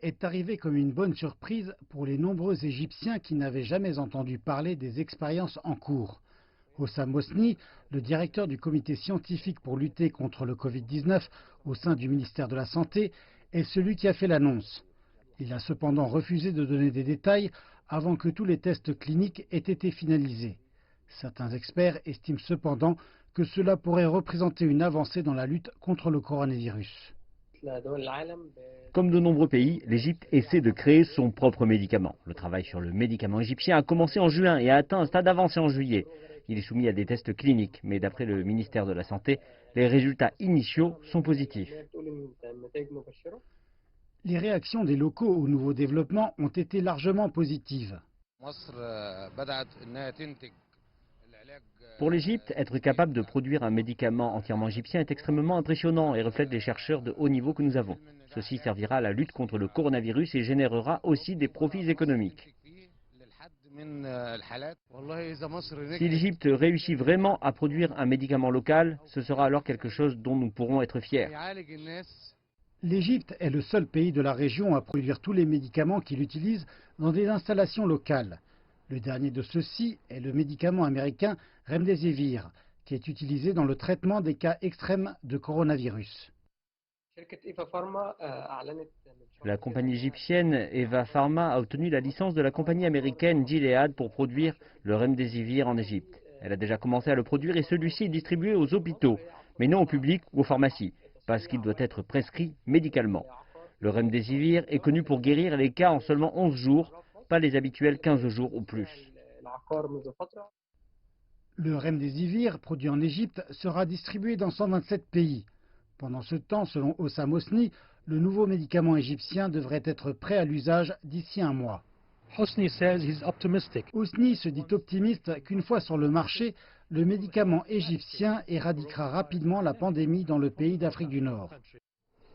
est arrivé comme une bonne surprise pour les nombreux Égyptiens qui n'avaient jamais entendu parler des expériences en cours. Hossam Hosni, le directeur du comité scientifique pour lutter contre le Covid-19 au sein du ministère de la Santé, est celui qui a fait l'annonce. Il a cependant refusé de donner des détails avant que tous les tests cliniques aient été finalisés. Certains experts estiment cependant que cela pourrait représenter une avancée dans la lutte contre le coronavirus. Comme de nombreux pays, l'Égypte essaie de créer son propre médicament. Le travail sur le médicament égyptien a commencé en juin et a atteint un stade avancé en juillet. Il est soumis à des tests cliniques, mais d'après le ministère de la Santé, les résultats initiaux sont positifs. Les réactions des locaux au nouveau développement ont été largement positives. Pour l'Égypte, être capable de produire un médicament entièrement égyptien est extrêmement impressionnant et reflète les chercheurs de haut niveau que nous avons. Ceci servira à la lutte contre le coronavirus et générera aussi des profits économiques. Si l'Égypte réussit vraiment à produire un médicament local, ce sera alors quelque chose dont nous pourrons être fiers. L'Égypte est le seul pays de la région à produire tous les médicaments qu'il utilise dans des installations locales. Le dernier de ceux-ci est le médicament américain Remdesivir, qui est utilisé dans le traitement des cas extrêmes de coronavirus. La compagnie égyptienne Eva Pharma a obtenu la licence de la compagnie américaine Gilead pour produire le Remdesivir en Égypte. Elle a déjà commencé à le produire et celui-ci est distribué aux hôpitaux, mais non au public ou aux pharmacies, parce qu'il doit être prescrit médicalement. Le Remdesivir est connu pour guérir les cas en seulement 11 jours, pas les habituels 15 jours ou plus. Le Remdesivir, produit en Égypte, sera distribué dans 127 pays. Pendant ce temps, selon Hossam Hosni, le nouveau médicament égyptien devrait être prêt à l'usage d'ici un mois. Hosni se dit optimiste qu'une fois sur le marché, le médicament égyptien éradiquera rapidement la pandémie dans le pays d'Afrique du Nord.